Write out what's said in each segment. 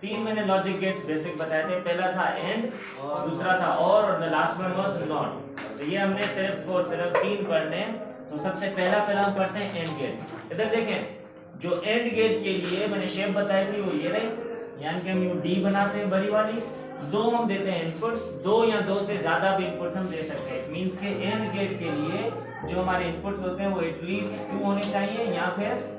तीन मैंने logic gates basic बताए थे, पहला था एंड, दूसरा था और लास्ट वन वाज नॉट। तो ये हमने सिर्फ और सिर्फ तीन पढ़ने हैं। तो सबसे पहला हम पढ़ते हैं एंड गेट। इधर देखें, जो एंड गेट के लिए मैंने शेप बताई थी वो ये रही, यानी कि हम यू डी बनाते हैं बड़ी वाली, दो हम देते हैं इनपुट्स, दो या दो से ज्यादा भी इनपुट्स हम दे सकते हैं। इट मींस के एंड गेट के लिए जो हमारे इनपुट्स होते हैं वो एटलीस्ट 2 होने चाहिए या फिर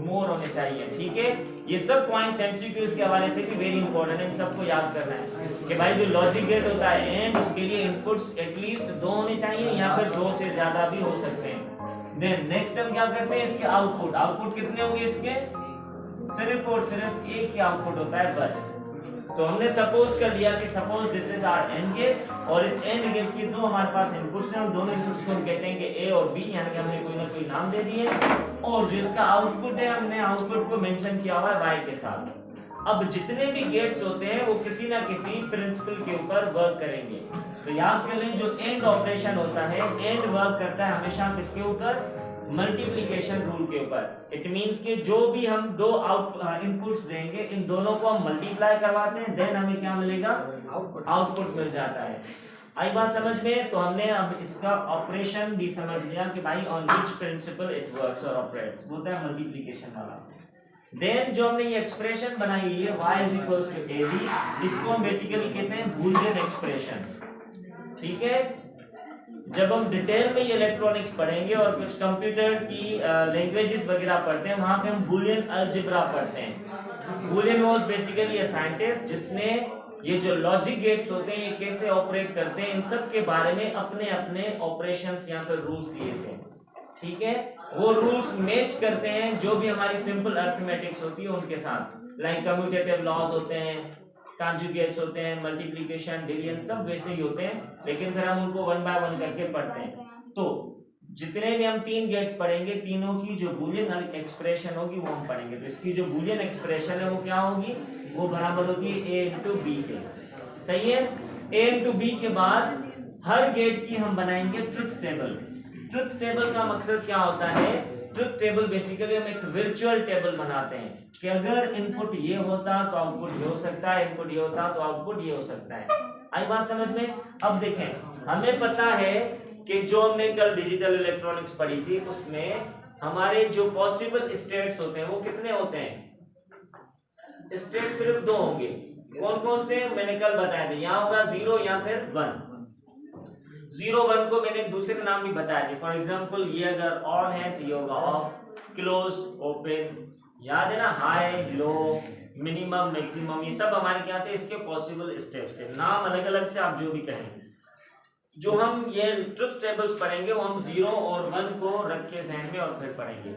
मोर होने चाहिए। ठीक है, ये सब पॉइंट्स एमसीक्यूज के हवाले से भी वेरी इंपॉर्टेंट है, इन सबको याद करना है कि भाई जो लॉजिक गेट होता है एंड, उसके लिए इनपुट्स एटलीस्ट 2 होने चाहिए या फिर 2 से ज्यादा भी हो सकते हैं। देन नेक्स्ट हम क्या करते हैं, इसके आउटपुट कितने होंगे, इसके सिर्फ और सिर्फ एक ही आउटपुट होता है बस। तो हमने सपोज कर लिया कि suppose this is our and gate और इस एंड गेट के दो हमारे पास इनपुट्स हैं, दोनों इनपुट्स को हम कहते हैं कि ए और बी, यानी कि हमने कोई ना कोई नाम दे दिए और जिसका आउटपुट है हमने आउटपुट को मेंशन किया हुआ है वाई के साथ। अब जितने भी गेट्स होते हैं वो किसी ना किसी प्रिंसिपल के ऊपर वर्क करेंगे। तो याद कर लें, जो एंड ऑपरेशन होता है, एंड वर्क करता है हमेशा किसके ऊपर, मल्टीप्लिकेशन रूल के ऊपर। इट मींस कि जो भी हम दो इनपुट्स देंगे, इन दोनों को हम मल्टीप्लाई करवाते हैं, देन हमें क्या मिलेगा, आउटपुट मिल जाता है। आई बात समझ में? तो हमने अब इसका ऑपरेशन भी समझ लिया कि भाई on which principle it works और ऑपरेट्स, वो होता है मल्टीप्लिकेशन वाला। देन जो हमने ये एक्सप्रेशन बनाई है y = ab, इसको हम बेसिकली कहते हैं बूलियन एक्सप्रेशन। ठीक है, जब हम डिटेल में ये इलेक्ट्रॉनिक्स पढ़ेंगे और कुछ कंप्यूटर की लैंग्वेजेस वगैरह पढ़ते हैं, वहां पे हम बूलियन अलजेब्रा पढ़ते हैं। Boolean was basically a scientist जिसने ये जो लॉजिक गेट्स होते हैं ये कैसे ऑपरेट करते हैं, इन सब के बारे में अपने अपने ऑपरेशंस या फिर रूल्स दिए थे। ठीक है, वो रूल्स मैच करते हैं जो भी हमारी सिंपल अरिथमेटिक्स होती है उनके साथ, लाइक कम्यूटेटिव लॉज होते हैं, कॉन्जुगेट्स होते हैं, मल्टीप्लिकेशन, डिवीजन, सब वैसे ही होते हैं, लेकिन फिर हम उनको 1 बाय 1 करके पढ़ते हैं। तो जितने भी हम 3 गेट्स पढ़ेंगे, तीनों की जो बूलियन एक्सप्रेशन होगी वो हम पढ़ेंगे। तो इसकी जो बूलियन एक्सप्रेशन है वो क्या होगी, वो बराबर होगी a into b के। सही है, a into b के बाद हर गेट की हम बनाएंगे ट्रुथ टेबल। ट्रुथ टेबल का मकसद क्या होता है, ट्रुथ टेबल बेसिकली हम एक वर्चुअल टेबल बनाते हैं कि अगर इनपुट ये होता तो आउटपुट ये हो सकता है, इनपुट ये होता तो आउटपुट ये हो सकता है। आई बात समझ में? अब देखें, हमें पता है कि जो हमने कल डिजिटल इलेक्ट्रॉनिक्स पढ़ी थी उसमें हमारे जो पॉसिबल स्टेट्स होते हैं वो कितने होते हैं, स्टेट सिर्फ 2 होंगे। कौन कौन से मैंने कल बताया थे, यहाँ होगा 0 या फिर 1। 0 1 को मैंने दूसरे नाम भी बताया थे, फॉर एग्जांपल ये अगर ऑन है तो ये होगा ऑफ, क्लोज, ओपन, याद है ना, हाई, लो, मिनिमम, मैक्सिमम, ये सब हमारे क्या थे, इसके पॉसिबल स्टेप्स थे। नाम अलग अलग थे, आप जो भी करेंगे। जो हम ये ट्रुथ टेबल्स पढ़ेंगे वो हम 0 और 1 को रख के जहन में और फिर पढ़ेंगे।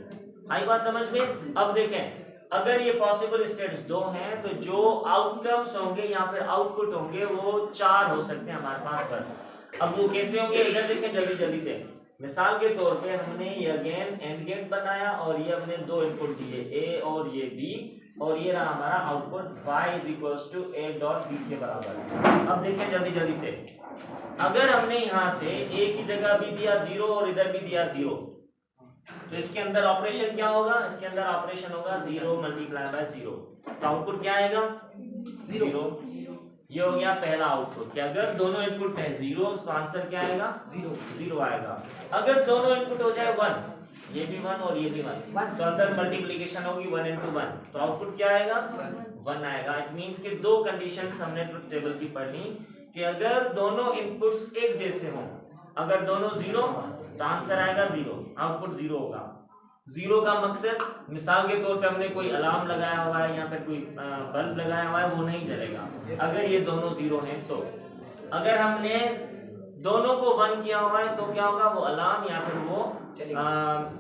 आई बात समझ में? अब देखें, अगर ये पॉसिबल स्टेट्स 2 हैं तो जो आउटकम्स होंगे या फिर आउटपुट होंगे वो 4 हो सकते हैं हमारे पास बस। अब वो कैसे होंगे, इधर देखें जल्दी जल्दी से। मिसाल के तौर पे हमने ये अगेन एंड गेट बनाया और ये हमने 2 इनपुट दिए, ए और ये बी, और ये रहा हमारा आउटपुट y = a.b के बराबर। अब देखें जल्दी जल्दी से, अगर हमने यहाँ से a की जगह भी दिया 0 और इधर भी दिया 0, तो इसके अंदर ऑपरेशन क्या होगा, इसके अंदर ऑपरेशन होगा 0 × 0, तो आउटपुट क्या आएगा, 0। ये हो गया पहला आउटपुट कि अगर दोनों इनपुट है 0 तो आंसर क्या आएगा, 0 आएगा। अगर दोनों इनपुट हो जाए 1, ये भी 1 और ये भी 1, तो अंदर मल्टीप्लिकेशन होगी 1 × 1, तो आउटपुट क्या आएगा, 1 आएगा। इट मींस कि 2 कंडीशंस हमने ट्रुथ टेबल की पढ़नी कि अगर दोनों इनपुट्स एक जैसे हों, अगर दोनों 0 तो आंसर आएगा 0, आउटपुट 0 होगा। 0 का मकसद, मिसाल के तौर पे हमने कोई अलार्म लगाया हुआ है या फिर कोई बल्ब लगाया हुआ है, वो नहीं जलेगा अगर ये दोनों 0 हैं। तो अगर हमने दोनों को 1 किया हुआ है तो क्या होगा, वो अलार्म या फिर वो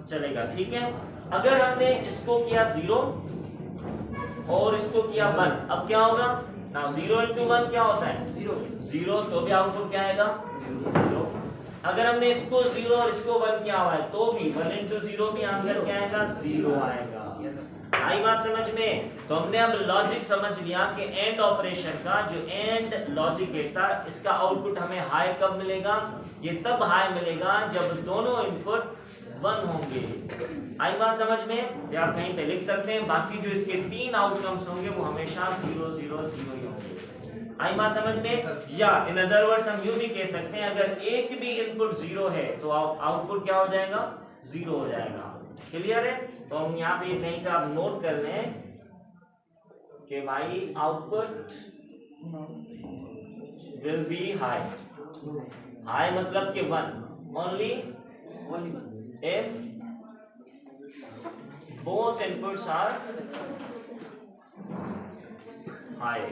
चलेगा। ठीक है, अगर हमने इसको किया 0 और इसको किया 1, अब क्या होगा ना, 0 × 1 क्या होता है, 0, तो भी आउटपुट क्या आएगा, 0। अगर हमने इसको 0 और इसको 1 किया हुआ है तो भी 1 × 0 भी आंसर क्या आएगा, 0 आएगा। आई बात समझ में? तो हमने अब लॉजिक समझ लिया कि एंड ऑपरेशन का जो एंड लॉजिक गेट था, इसका आउटपुट हमें हाई कब मिलेगा, ये तब हाई मिलेगा जब दोनों इनपुट 1 होंगे। आई बात समझ में? ये आप कहीं पे लिख सकते हैं। बाकी जो इसके 3 आउटकम्स होंगे वो हमेशा 0 0 0 ही होंगे। आई बात समझ में? या इन अदर वर्ड्स हम यूं भी कह सकते हैं, अगर एक भी इनपुट 0 है तो आउटपुट क्या हो जाएगा? 0 हो जाएगा। क्लियर है? तो हम यहाँ पे कहीं पे आप नोट कर लें कि भाई output will be high. High मतलब कि 1 only if both inputs are high।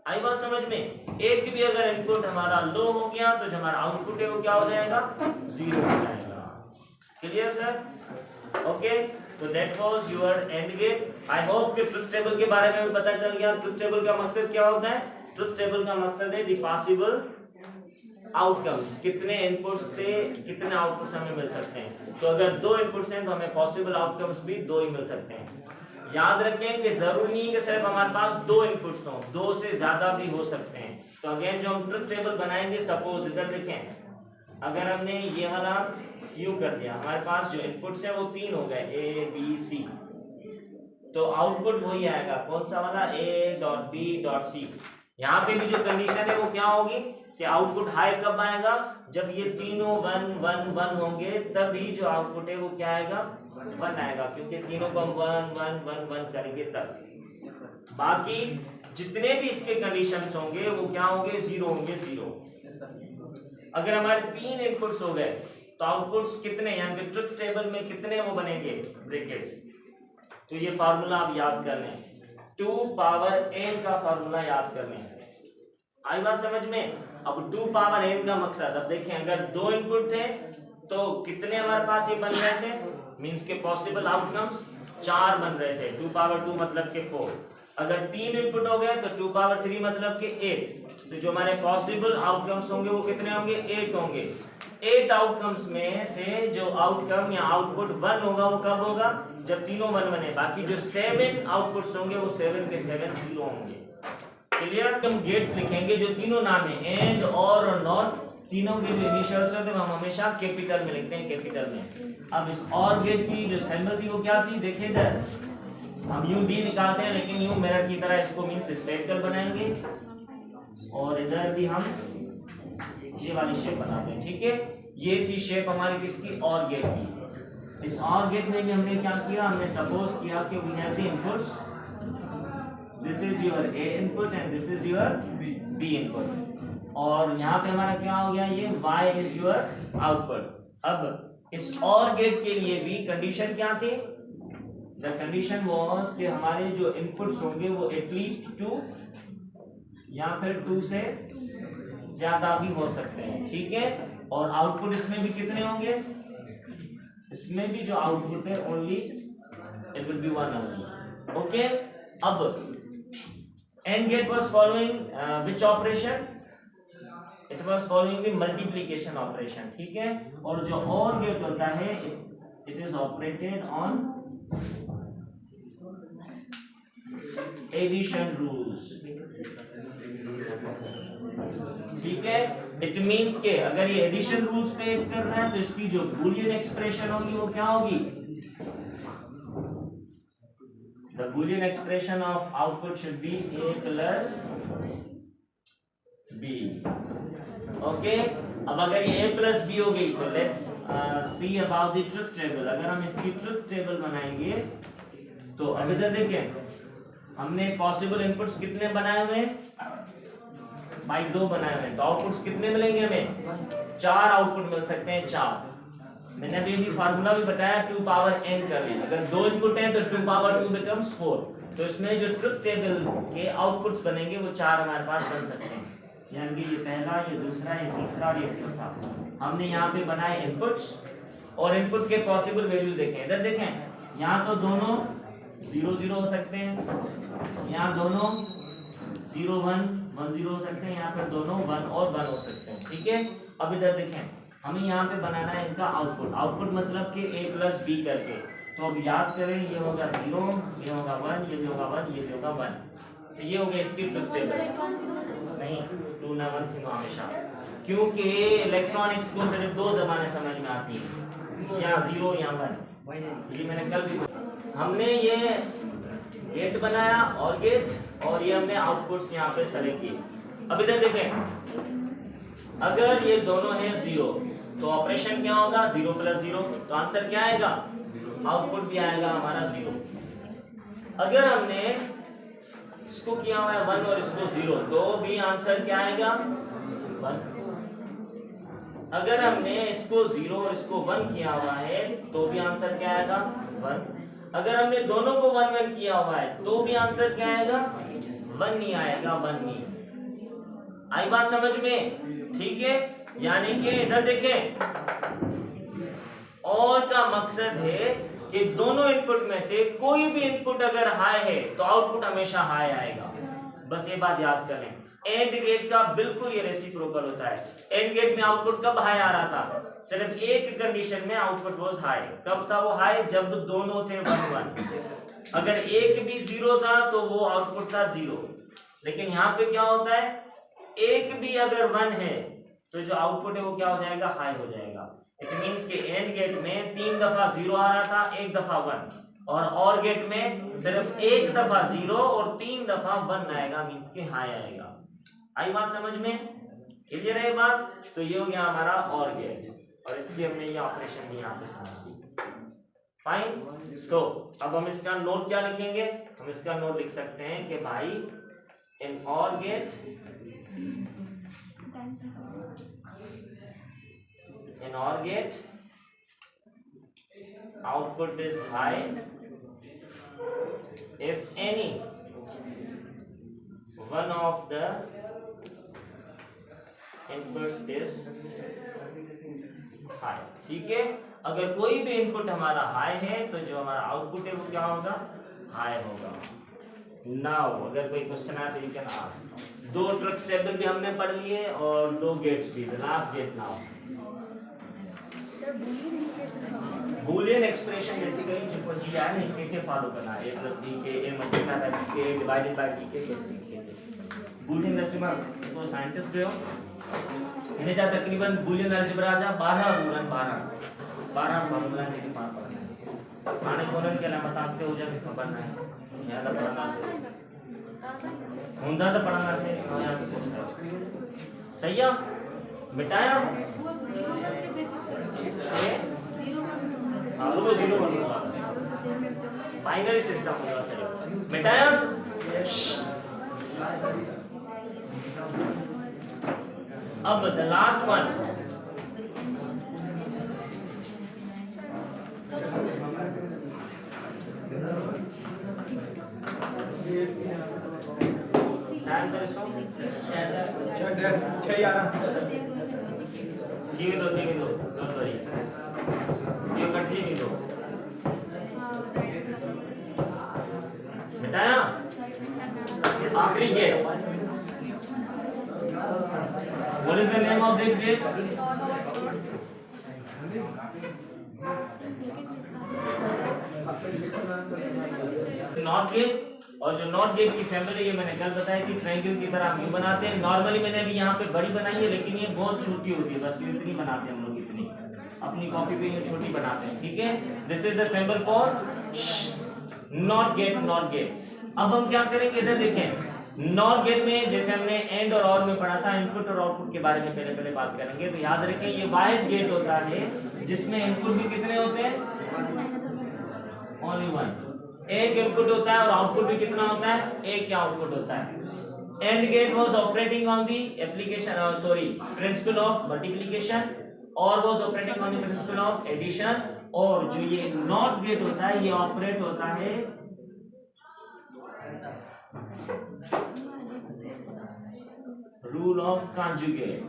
आई बात समझ में? एक भी अगर इनपुट हमारा लो हो गया तो जो हमारा आउटपुट है वो क्या हो जाएगा? 0 हो जाएगा। Clear sir? ओके, तो that was your and gate. I hope कि ट्रुथ टेबल के बारे में भी पता चल गया। ट्रुथ टेबल का मकसद क्या होता है? ट्रुथ टेबल का मकसद है द पॉसिबल आउटकम्स, कितने इनपुट्स से कितने आउटपुट्स हमें मिल सकते हैं। तो अगर 2 इनपुट्स हैं तो हमें पॉसिबल आउटकम्स भी 2 ही मिल सकते हैं। याद रखें कि जरूरी नहीं कि सिर्फ हमारे पास 2 इनपुट्स हों, 2 से ज्यादा भी हो सकते हैं। तो अगेन जो हम ट्रुथ टेबल बनाएंगे, सपोज इधर देखें, अगर हमने ये वाला यूं कर दिया, हमारे पास जो इनपुट्स है वो 3 हो गए, ए बी सी, तो आउटपुट वही आएगा। कौन सा वाला? A dot B dot C. यहाँ पे भी जो कंडीशन है वो क्या होगी कि आउटपुट हाई कब आएगा? जब ये तीनों 1 1 1 होंगे, तभी जो आउटपुट है वो क्या आएगा? 1 आएगा, क्योंकि तीनों को हम 1 1 1 1 करेंगे तब। बाकी जितने भी इसके कंडीशंस होंगे वो क्या होंगे? 0 होंगे, 0। अगर हमारे 3 इनपुट्स हो गए तो आउटपुट्स कितने, यानी कि ट्रुथ टेबल में कितने वो बनेंगे? ब्रैकेट्स। तो ये फार्मूला आप याद कर लें, 2 पावर n का फार्मूला याद कर लें। आई बात समझ में? अब 2 पावर n का मकसद, अब देखें, अगर 2 इनपुट थे तो कितने हमारे पास ये बन रहे थे? मींस के पॉसिबल आउटकम्स 4 बन रहे थे। 2 पावर 2 मतलब के 4। अगर 3 इनपुट हो गए तो 2 पावर 3 मतलब के 8। तो जो हमारे पॉसिबल आउटकम्स होंगे वो कितने होंगे? 8 होंगे। 8 आउटकम्स में से जो आउटकम या आउटपुट 1 होगा वो कब होगा? जब तीनों 1 बने। बाकी जो 7 आउटपुट्स होंगे वो 7 के 7 0 होंगे। क्लियर? हम गेट्स लिखेंगे जो तीनों नाम है, एंड और नॉट, तीनों के जो इनिशियल्स होते हैं हम हमेशा कैपिटल में लिखते हैं, कैपिटल में। अब इस और गेट की जो सिंबल थी वो क्या थी? देखिए इधर हम यूं भी निकालते हैं, लेकिन यूं मिरर की तरह इसको मींस स्फेरिकल बनाएंगे, और इधर भी हम ये वाली शेप बनाते हैं। ठीक है, ये थी शेप हमारी किसकी? और गेट की। इस और गेट में भी हमने क्या किया? हमने सपोज किया कि we have the inputs, this is your A input and this is your B input, और यहाँ पे हमारा क्या हो गया? ये y इज योर आउटपुट। अब इस और गेट के लिए भी कंडीशन क्या थी? द कंडीशन वाज कि हमारे जो इनपुट्स होंगे वो एटलीस्ट 2 या फिर 2 से ज्यादा भी हो सकते हैं। ठीक है, और आउटपुट इसमें भी कितने होंगे? इसमें भी जो आउटपुट है only it will be 1 only. Okay, अब AND gate was following which operation? It was following the multiplication operation. ठीक है, और जो और गेट होता है it is operated on addition rules. ठीक है, इट मींस के अगर ये एडिशन रूल्स पे एक्ट कर रहा है तो इसकी जो बूलियन एक्सप्रेशन होगी वो क्या होगी? The Boolean expression of output should be a plus b. Okay, अब अगर ये a plus b हो गई तो let's see about the truth table। अगर हम इसकी truth table बनाएंगे तो अब इधर देखें, हमने पॉसिबल इनपुट्स कितने बनाए हुए हैं? बाई 2 बनाए हुए हैं, तो आउटपुट्स कितने मिलेंगे हमें? 4 आउटपुट मिल सकते हैं, 4। मैंने अभी भी फार्मूला भी बताया 2 पावर n कर लें। अगर 2 इनपुट हैं तो 2 पावर 2 becomes 4। तो इसमें जो ट्रुथ टेबल के आउटपुट्स बनेंगे वो 4 हमारे पास बन सकते हैं, यानी कि ये पहला, ये दूसरा, ये तीसरा और ये चौथा। हमने यहाँ पे बनाए इनपुट्स, और इनपुट के पॉसिबल वैल्यूज देखें। इधर देखें, यहाँ तो दोनों 0 0 हो सकते हैं, यहाँ दोनों 0 1 1 0 हो सकते हैं, यहाँ पर दोनों 1 और 1 हो सकते हैं। ठीक है, अब इधर देखें, हमें यहाँ पे बनाना है इनका आउटपुट। आउटपुट मतलब कि a प्लस बी करके। तो अब याद करें, ये होगा 0, ये होगा 1, ये भी होगा 1, ये भी होगा 1। तो ये हो गया इसकी ट्रुथ टेबल। नहीं, 2 ना 1 थी हमेशा, क्योंकि इलेक्ट्रॉनिक्स को सिर्फ 2 ज़बानें समझ में आती हैं, या 0 या 1, ये मैंने कल भी हमने ये गेट बनाया और गेट, और ये हमने आउटपुट्स यहाँ पे सेलेक्ट किए। अब इधर देखें, अगर ये दोनों है 0 तो ऑपरेशन क्या होगा, 0 + 0, तो आंसर क्या आएगा, आउटपुट भी आएगा हमारा 0। अगर हमने इसको किया हुआ है 1 और इसको 0 तो भी आंसर क्या आएगा, 1। अगर हमने इसको 0 और इसको 1 किया हुआ है तो भी आंसर क्या आएगा, 1। अगर हमने दोनों को 1 1 किया हुआ है तो भी आंसर क्या आएगा, 1 नहीं आएगा, 1 नहीं। आई बात समझ में, ठीक है। यानी कि इधर देखें, और का मकसद है कि दोनों इनपुट में से कोई भी इनपुट अगर हाई है तो आउटपुट हमेशा हाई आएगा, बस ये बात याद करें। एंड गेट का बिल्कुल ये रेसिप्रोकल होता है। एंड गेट में आउटपुट कब हाई आ रहा था, सिर्फ एक कंडीशन में आउटपुट वाज हाई। कब था वो हाई, जब दोनों थे 1 1। अगर एक भी 0 था तो वो आउटपुट था 0। लेकिन यहाँ पे क्या होता है, एक भी अगर 1 है तो जो आउटपुट है वो क्या हो जाएगा, हाई हो जाएगा। इट मींस कि एंड गेट में 3 दफा 0 आ रहा था, 1 दफा 1, और गेट में सिर्फ 1 दफा 0 और 3 दफा 1 आएगा, मींस कि हाई आएगा। आई बात समझ में, क्लियर है बात। तो ये हो गया हमारा और गेट, और इसलिए हमने ये ऑपरेशन यहाँ पे समझ ली। फाइन। तो अब हम इसका नोट क्या लिखेंगे, हम इसका नोट लिख सकते हैं कि भाई इन और gate in OR gate output is high if any one of the inputs is high। ठीक है, अगर कोई भी इनपुट हमारा हाई है तो जो हमारा आउटपुट है वो क्या होगा, हाई होगा। नाउ अगर कोई क्वेश्चन आए तो you can ask. 2 truth table भी हमने पढ़ लिए और 2 गेट्स भी। The last gate now Boolean expression basically जो दिया है ना, के फॉलो करना है, a + b के a मल्टीप्लाई बाय b के डिवाइडेड बाय b के कैसे लिखेंगे। बूलियन अलजेब्रा तो साइंटिस्ट हो इन्हें जा तकरीबन बूलियन अलजेब्रा जा 12 रूलन 12 फार्मूला लेके पार पढ़ना है। आने कोलन के अलावा बताते हो जब खबर ना है याद पढ़ना से हुंदा तो पढ़ना से याद सही है। मिटाया वो 0 1 बाइनरी सिस्टम होगा सर। मिटाया अब द लास्ट वन मिटाया आखिरी gate. What is the name of this gate? NOT gate. और जो नॉट गेट की सैंपल है ये मैंने कल बताया कि ट्रायंगल की तरह हम बनाते हैं। नॉर्मली मैंने अभी यहाँ पे बड़ी बनाई है लेकिन ये बहुत छोटी होती है, बस इतनी बनाते हैं हम लोग, इतनी अपनी कॉपी पे ये छोटी बनाते हैं। ठीक है, this is the symbol for not gate. Not gate अब हम क्या करेंगे, इधर देखें नॉट गेट में जैसे हमने एंड और ऑर में पढ़ा था, इनपुट और आउटपुट के बारे में पहले बात करेंगे। तो याद रखें ये वाहिद गेट होता है जिसमें इनपुट भी कितने होते हैं, ओनली वन। एक इनपुट होता है और आउटपुट भी कितना होता है, एक ही आउटपुट होता है। AND gate was operating on the application principle of multiplication OR was operating on the principle of addition. और जो ये नॉट गेट होता है ये ऑपरेट होता है रूल ऑफ कॉन्जुगेट।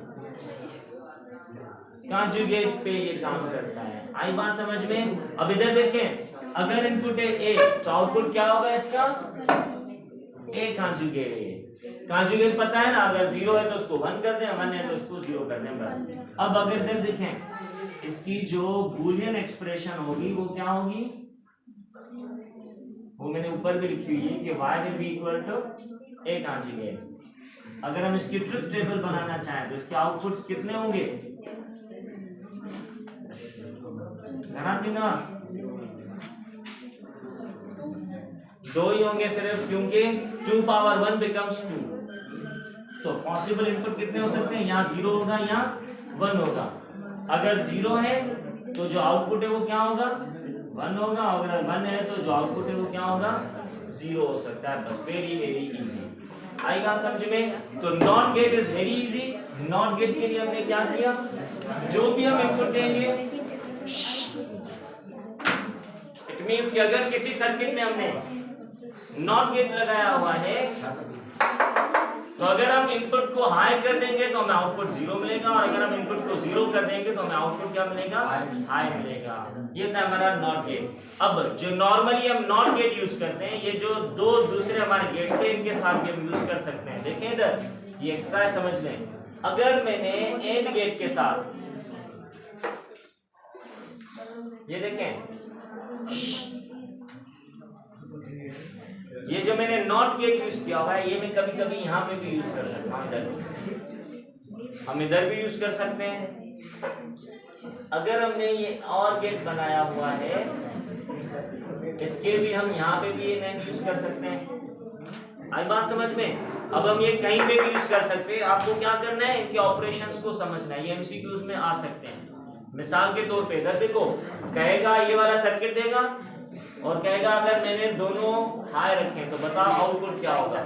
कॉन्जुगेट पे ये काम करता है। आई बात समझ में। अब इधर देखें, अगर इनपुट है ए तो आउटपुट क्या होगा इसका, ए कॉन्जुगेट। कॉन्जुगेट पता है ना, अगर 0 है तो उसको 1 कर दें, 1 है तो उसको 0 कर दें बस। अब अगर इधर देखें इसकी जो बूलियन एक्सप्रेशन होगी वो क्या होगी, वो मैंने ऊपर भी लिखी हुई है कि y will be equal to a conjugate। अगर हम इसकी ट्रुथ टेबल बनाना चाहें तो इसके आउटपुट्स कितने होंगे, ध्यान देना, 2 ही होंगे सिर्फ, क्योंकि 2 पावर 1 बिकम्स 2। तो पॉसिबल इनपुट कितने हो सकते हैं? यहाँ 0 होगा, यहाँ 1 होगा। अगर 0 है तो जो आउटपुट है वो क्या होगा? 1 होगा। अगर 1 है तो जो आउटपुट है वो क्या होगा? 0 हो सकता है। बस वेरी वेरी इजी। आई बात समझ में? तो not gate is very easy. Not gate के लिए हमने क्या किया? जो भी हम इनपुट देंगे, इट मींस कि अगर किसी सर्किट में हमने नॉट गेट लगाया हुआ है तो अगर हम इनपुट को हाई कर देंगे तो हमें आउटपुट 0 मिलेगा, और अगर हम इनपुट को 0 कर देंगे तो हमें आउटपुट क्या मिलेगा? हाई मिलेगा। ये था हमारा नॉट गेट। अब जो नॉर्मली हम नॉट गेट यूज करते हैं, ये जो 2 दूसरे हमारे गेट थे इनके साथ भी हम यूज कर सकते हैं। देखें इधर, ये एक्स्ट्रा है, समझ लें। अगर मैंने एंड गेट के साथ, ये देखें, ये जो मैंने नॉट गेट यूज किया हुआ है, ये मैं कभी कभी यहाँ पे भी यूज कर सकता हूँ। इधर हम इधर भी यूज कर सकते हैं। अगर हमने ये और गेट बनाया हुआ है, इसके भी हम यहाँ पे भी ये नैंड यूज कर सकते हैं। आई बात समझ में? अब हम ये कहीं पे भी यूज कर सकते हैं। आपको क्या करना है? इनके ऑपरेशंस को समझना है। ये एमसीक्यूज में आ सकते हैं। मिसाल के तौर पे इधर देखो, कहेगा ये वाला सर्किट देगा और कहेगा अगर मैंने दोनों हाई रखे तो बताओ आउटपुट क्या होगा?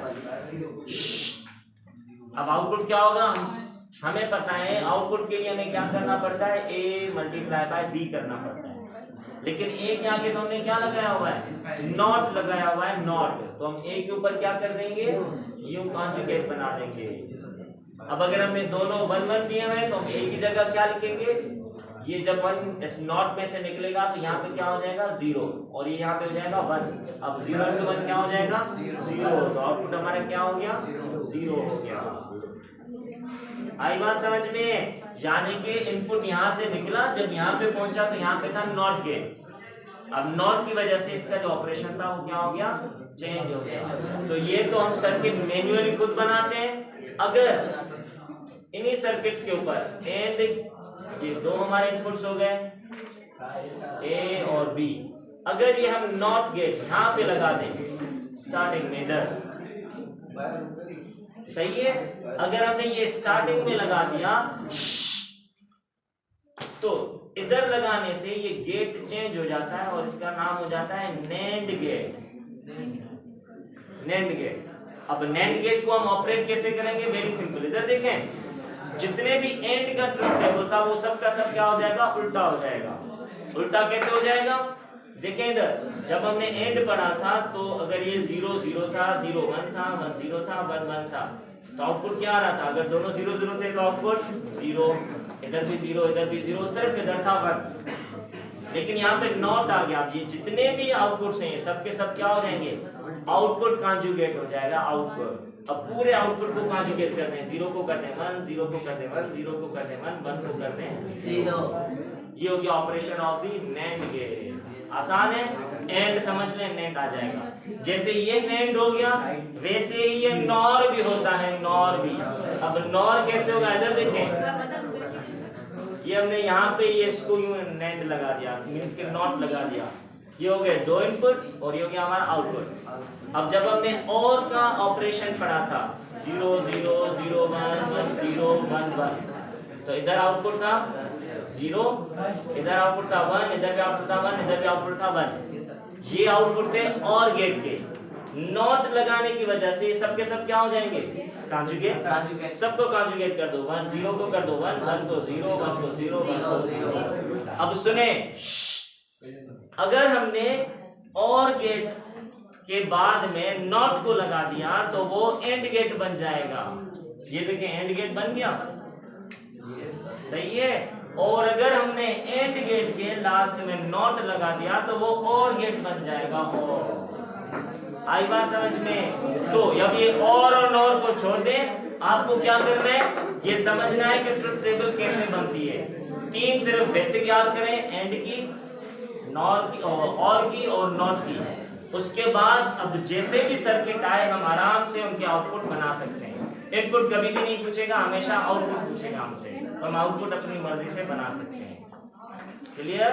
अब आउटपुट क्या होगा? हमें पता है आउटपुट के लिए हमें क्या करना पड़ता है? A मल्टीप्लाई बाय B करना पड़ता है। लेकिन A के आगे तो हमने क्या लगाया हुआ है? नॉट लगाया हुआ है, नॉट। तो हम A के ऊपर क्या कर देंगे? यू कॉन्जुगेट बना देंगे। अब अगर हमने दोनों 1 1 दिए हुए तो हम A की जगह क्या लिखेंगे? ये जब 1 इस नॉट में से निकलेगा तो यहाँ पे क्या हो जाएगा? 0, और ये यहाँ पे हो जाएगा 1। अब 0 into 1 क्या हो जाएगा? 0। तो आउटपुट हमारा क्या हो गया? 0 हो गया। आई बात समझ में? यानी कि इनपुट यहाँ से निकला, जब यहाँ पे पहुंचा तो यहाँ पे था नॉट गेट। अब नॉट की वजह से इसका जो ऑपरेशन था वो क्या हो गया? चेंज हो गया। तो ये तो हम सर्किट मैन्युअली खुद बनाते हैं। अगर इन्हीं सर्किट्स के ऊपर एंड ये 2 हमारे इनपुट्स हो गए, A और B, अगर ये हम नॉट गेट यहाँ पे लगा दें स्टार्टिंग में इधर, सही है? अगर हमने ये स्टार्टिंग में लगा दिया तो इधर लगाने से ये गेट चेंज हो जाता है और इसका नाम हो जाता है नैंड गेट। NAND gate. अब नैंड गेट को हम ऑपरेट कैसे करेंगे? Very simple. इधर देखें, जितने भी एंड का ट्रुथ टेबल था वो सब का सब क्या हो जाएगा? उल्टा हो जाएगा। उल्टा कैसे हो जाएगा? देखें इधर, जब हमने एंड पढ़ा था तो अगर ये 0 0 था, 0 1 था, 1 0 था, 1 1 था, तो आउटपुट क्या आ रहा था? अगर दोनों 0 0 थे तो आउटपुट 0, इधर भी 0 इधर भी 0, सिर्फ इधर था 1। लेकिन यहाँ पे नॉट आ गया। ये जितने भी आउटपुट्स हैं सब के सब क्या हो जाएंगे? आउटपुट कॉन्जुगेट हो जाएगा। आउटपुट, अब पूरे आउटपुट को कॉन्जुगेट करते हैं। 0 को करते हैं 1, 0 को करते हैं 1, 0 को करते हैं 1, 1 को करते हैं 0। ये हो गया operation of the NAND gate. आसान है? एंड समझ लें, नैंड आ जाएगा। जैसे ये नैंड हो गया वैसे ही ये नॉर भी होता है, नॉर भी। अब नॉर कैसे होगा? इधर देखें, ये हमने यहाँ पे ये इसको यूं नैंड लगा दिया, मींस के नॉट लगा दिया। ये हो गए 2 इनपुट और ये हो गया हमारा आउटपुट। अब जब हमने और का ऑपरेशन पढ़ा था 0 0 0 1 1 0 1 1, तो इधर आउटपुट था 0, इधर आउटपुट था 1, इधर भी आउटपुट था 1, इधर भी आउटपुट था 1। ये आउटपुट थे और गेट के। नॉट लगाने की वजह से सब के सब क्या हो जाएंगे? कॉन्जुगेट। सबको कॉन्जुगेट कर दो। 1 0 को कर दो 1, 1 को 0, 1 को 0, 1 को 0। अब सुने, अगर हमने और गेट के बाद में नॉट को लगा दिया तो वो एंड गेट बन जाएगा। ये देखिए एंड गेट बन गया, सही है। और अगर हमने एंड गेट के लास्ट में नॉट लगा दिया तो वो और गेट बन जाएगा। और आई बात समझ में? तो अब ये और नॉर को छोड़ दें। आपको क्या करना है? ये समझना है कि ट्रुथ टेबल कैसे बनती है। 3 सिर्फ बेसिक याद करें, एंड की, नॉर की और नॉट की। उसके बाद अब जैसे भी सर्किट आए हम आराम से उनके आउटपुट बना सकते हैं। इनपुट कभी भी नहीं पूछेगा, हमेशा आउटपुट पूछेगा हमसे, तो हम आउटपुट अपनी मर्जी से बना सकते हैं। क्लियर?